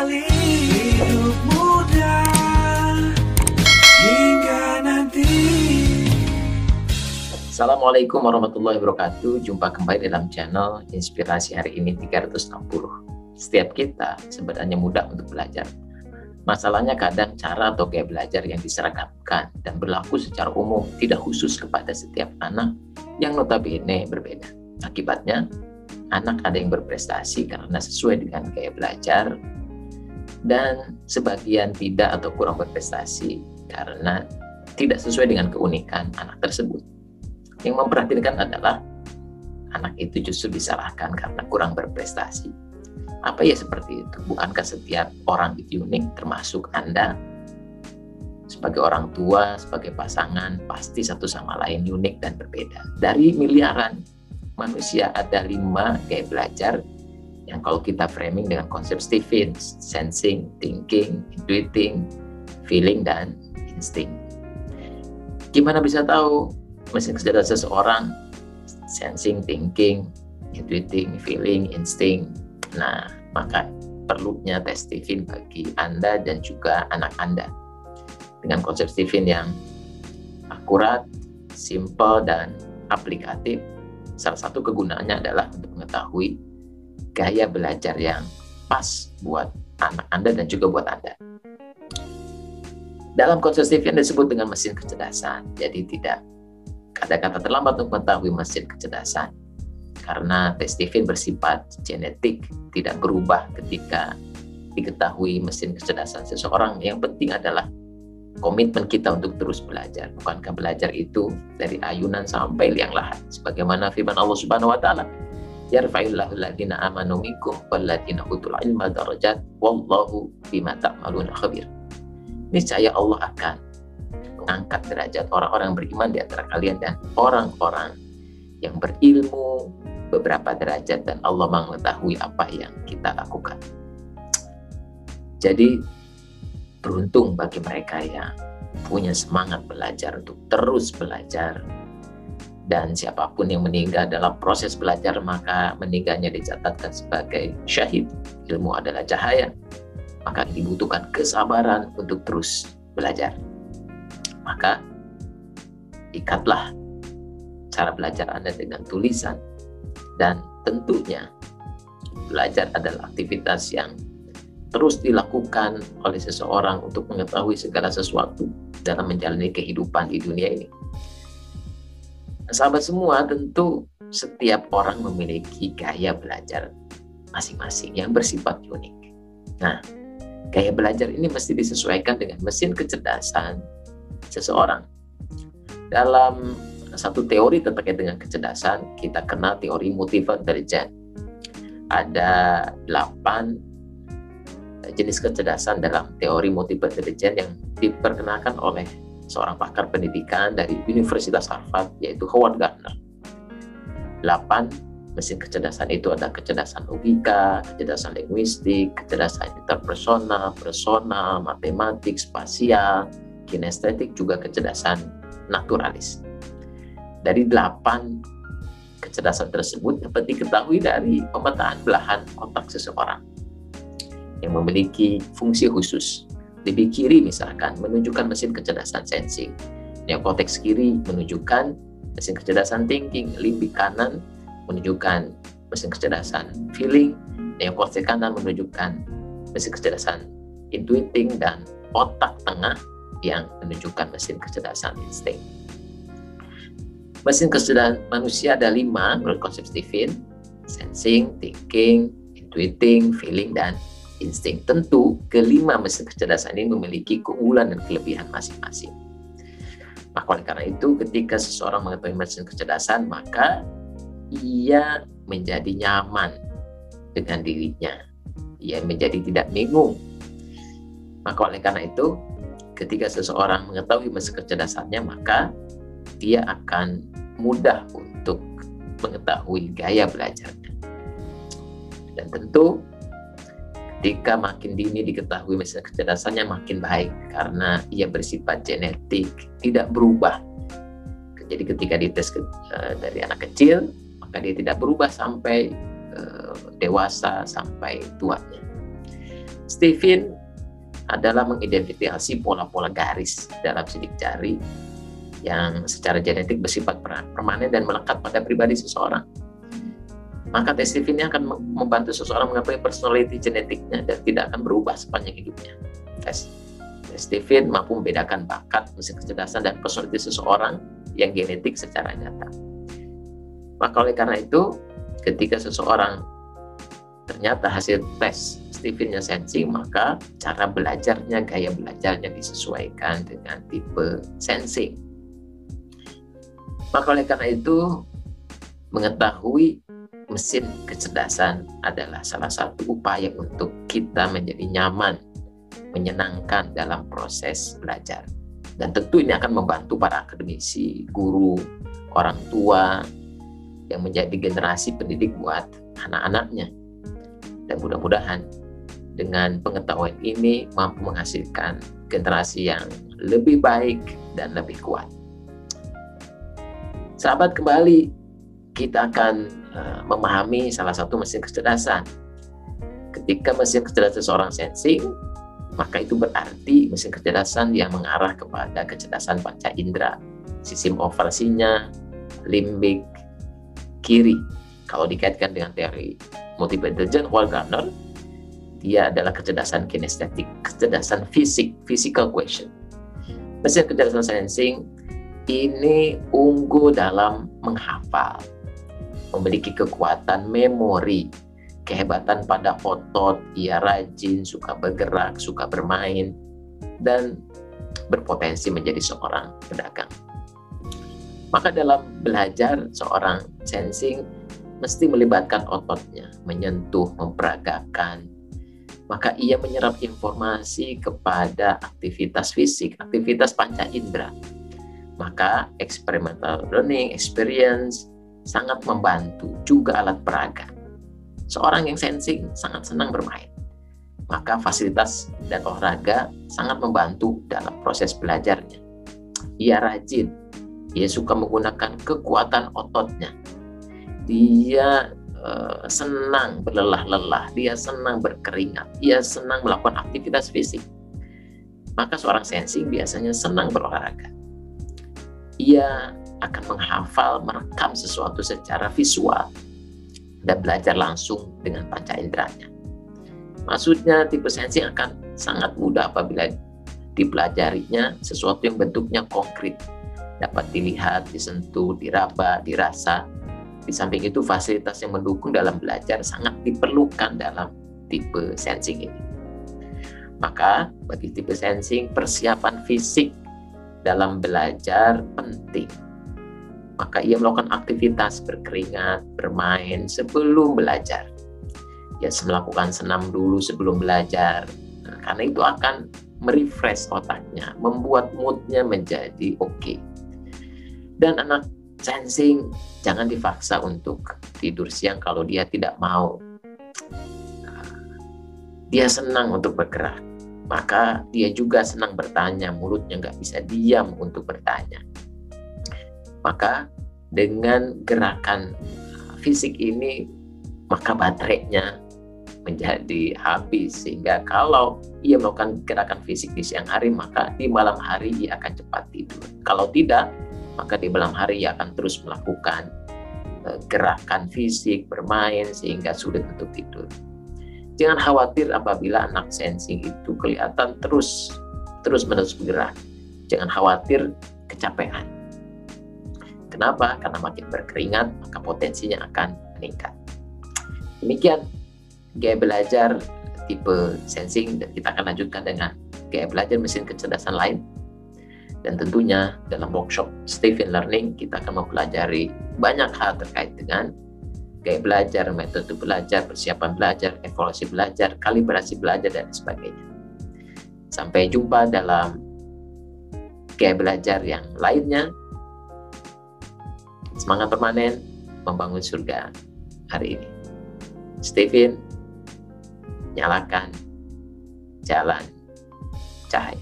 kembali hidup muda hingga nanti. Assalamualaikum warahmatullahi wabarakatuh. Jumpa kembali dalam channel Inspirasi hari ini 360. Setiap kita sebenarnya mudah untuk belajar. Masalahnya kadang cara atau gaya belajar yang diseragamkan dan berlaku secara umum tidak khusus kepada setiap anak yang notabene berbeda. Akibatnya, anak ada yang berprestasi karena sesuai dengan gaya belajar dan sebagian tidak atau kurang berprestasi karena tidak sesuai dengan keunikan anak tersebut. Yang memperhatikan adalah anak itu justru disalahkan karena kurang berprestasi. Apa ya seperti itu? Bukankah setiap orang itu unik, termasuk Anda? Sebagai orang tua, sebagai pasangan, pasti satu sama lain unik dan berbeda. Dari miliaran manusia ada 5 gaya belajar yang kalau kita framing dengan konsep Stevens, sensing, thinking, intuiting, feeling, dan insting. Gimana bisa tahu mesin kecerdasan seseorang sensing, thinking, intuiting, feeling, insting? Nah, maka perlunya tes Stevens bagi Anda dan juga anak Anda. Dengan konsep Stevens yang akurat, simple, dan aplikatif, salah satu kegunaannya adalah untuk mengetahui gaya belajar yang pas buat anak Anda dan juga buat Anda. Dalam konsep Stevens disebut dengan mesin kecerdasan, jadi tidak ada kata terlambat untuk mengetahui mesin kecerdasan. Karena tes Stevens bersifat genetik, tidak berubah ketika diketahui mesin kecerdasan seseorang. Yang penting adalah komitmen kita untuk terus belajar. Bukankah belajar itu dari ayunan sampai liang lahat? Sebagaimana firman Allah Subhanahu wa taala, yarfa'illahu alladziina aamanu minkum walladziina utul ilma darajat wallahu bima ta'maluna khabir. Niscaya Allah akan mengangkat derajat orang-orang beriman di antara kalian dan orang-orang yang berilmu beberapa derajat, dan Allah mengetahui apa yang kita lakukan. Jadi beruntung bagi mereka yang punya semangat belajar untuk terus belajar, dan siapapun yang meninggal dalam proses belajar maka meninggalnya dicatatkan sebagai syahid. Ilmu adalah cahaya, maka dibutuhkan kesabaran untuk terus belajar. Maka ikatlah cara belajar Anda dengan tulisan, dan tentunya belajar adalah aktivitas yang terus dilakukan oleh seseorang untuk mengetahui segala sesuatu dalam menjalani kehidupan di dunia ini. Sahabat semua, tentu setiap orang memiliki gaya belajar masing-masing yang bersifat unik. Nah, gaya belajar ini mesti disesuaikan dengan mesin kecerdasan seseorang. Dalam satu teori terkait dengan kecerdasan, kita kenal teori multiple intelligence. Ada 8 jenis kecerdasan dalam teori multiple intelligence yang diperkenalkan oleh seorang pakar pendidikan dari Universitas Harvard, yaitu Howard Gardner. 8 mesin kecerdasan itu ada kecerdasan logika, kecerdasan linguistik, kecerdasan interpersonal, personal, matematik, spasial, kinestetik, juga kecerdasan naturalis. Dari 8 kecerdasan tersebut dapat diketahui dari pemetaan belahan otak seseorang yang memiliki fungsi khusus. Lebih kiri misalkan menunjukkan mesin kecerdasan sensing, neokorteks kiri menunjukkan mesin kecerdasan thinking, limbik kanan menunjukkan mesin kecerdasan feeling, neokorteks kanan menunjukkan mesin kecerdasan intuiting, dan otak tengah yang menunjukkan mesin kecerdasan insting. Mesin kecerdasan manusia ada 5 menurut konsep Stevens: sensing, thinking, intuiting, feeling, dan insting. Tentu kelima mesin kecerdasan ini memiliki keunggulan dan kelebihan masing-masing. Maka oleh karena itu, ketika seseorang mengetahui mesin kecerdasan, maka ia menjadi nyaman dengan dirinya. Ia menjadi tidak bingung. Maka oleh karena itu, ketika seseorang mengetahui mesin kecerdasannya, maka dia akan mudah untuk mengetahui gaya belajarnya. Dan tentu ketika makin dini diketahui mesin kecerdasannya, makin baik karena ia bersifat genetik, tidak berubah. Jadi ketika dites dari anak kecil, maka dia tidak berubah sampai dewasa, sampai tuanya. Stephen adalah mengidentifikasi pola-pola garis dalam sidik jari yang secara genetik bersifat permanen dan melekat pada pribadi seseorang. Maka tes Stephen ini akan membantu seseorang mengetahui personality genetiknya dan tidak akan berubah sepanjang hidupnya. Tes Stephen mampu membedakan bakat, mesin kecerdasan, dan personality seseorang yang genetik secara nyata. Maka oleh karena itu, ketika seseorang ternyata hasil tes Stephen-nya sensing, maka cara belajarnya, gaya belajarnya disesuaikan dengan tipe sensing. Maka oleh karena itu, mengetahui mesin kecerdasan adalah salah satu upaya untuk kita menjadi nyaman, menyenangkan dalam proses belajar. Dan tentu ini akan membantu para akademisi, guru, orang tua yang menjadi generasi pendidik buat anak-anaknya. Dan mudah-mudahan dengan pengetahuan ini mampu menghasilkan generasi yang lebih baik dan lebih kuat. Sahabat, kembali kita akan memahami salah satu mesin kecerdasan. Ketika mesin kecerdasan seseorang sensing, maka itu berarti mesin kecerdasan yang mengarah kepada kecerdasan panca indera, sistem operasinya limbik kiri. Kalau dikaitkan dengan teori multiple intelligence Howard Gardner, dia adalah kecerdasan kinestetik, kecerdasan fisik, physical question. Mesin kecerdasan sensing ini unggul dalam menghafal, memiliki kekuatan memori, kehebatan pada otot, ia rajin, suka bergerak, suka bermain, dan berpotensi menjadi seorang pedagang. Maka dalam belajar, seorang sensing mesti melibatkan ototnya, menyentuh, memperagakan. Maka ia menyerap informasi kepada aktivitas fisik, aktivitas panca indera. Maka experimental learning, experience sangat membantu, juga alat peraga. Seorang yang sensing sangat senang bermain. Maka fasilitas dan olahraga sangat membantu dalam proses belajarnya. Ia rajin, dia suka menggunakan kekuatan ototnya. Dia senang berlelah-lelah, dia senang berkeringat, dia senang melakukan aktivitas fisik. Maka seorang sensing biasanya senang berolahraga. Ia akan menghafal, merekam sesuatu secara visual dan belajar langsung dengan panca inderanya. Maksudnya tipe sensing akan sangat mudah apabila dipelajarinya sesuatu yang bentuknya konkret, dapat dilihat, disentuh, diraba, dirasa. Di samping itu fasilitas yang mendukung dalam belajar sangat diperlukan dalam tipe sensing ini. Maka bagi tipe sensing, persiapan fisik dalam belajar penting. Maka ia melakukan aktivitas berkeringat, bermain sebelum belajar. Ia melakukan senam dulu sebelum belajar. Karena itu akan merefresh otaknya, membuat moodnya menjadi oke. Dan anak sensing jangan dipaksa untuk tidur siang kalau dia tidak mau. Dia senang untuk bergerak, maka dia juga senang bertanya, mulutnya nggak bisa diam untuk bertanya. Maka dengan gerakan fisik ini, maka baterainya menjadi habis, sehingga kalau ia melakukan gerakan fisik di siang hari, maka di malam hari ia akan cepat tidur. Kalau tidak, maka di malam hari ia akan terus melakukan gerakan fisik, bermain, sehingga sulit untuk tidur. Jangan khawatir apabila anak sensing itu kelihatan terus-menerus bergerak. Jangan khawatir kecapean. Kenapa? Karena makin berkeringat, maka potensinya akan meningkat. Demikian gaya belajar tipe sensing, dan kita akan lanjutkan dengan gaya belajar mesin kecerdasan lain. Dan tentunya dalam workshop Stephen Learning kita akan mempelajari banyak hal terkait dengan gaya belajar, metode belajar, persiapan belajar, evaluasi belajar, kalibrasi belajar, dan sebagainya. Sampai jumpa dalam gaya belajar yang lainnya. Semangat permanen membangun surga hari ini. Stephen, nyalakan jalan cahaya.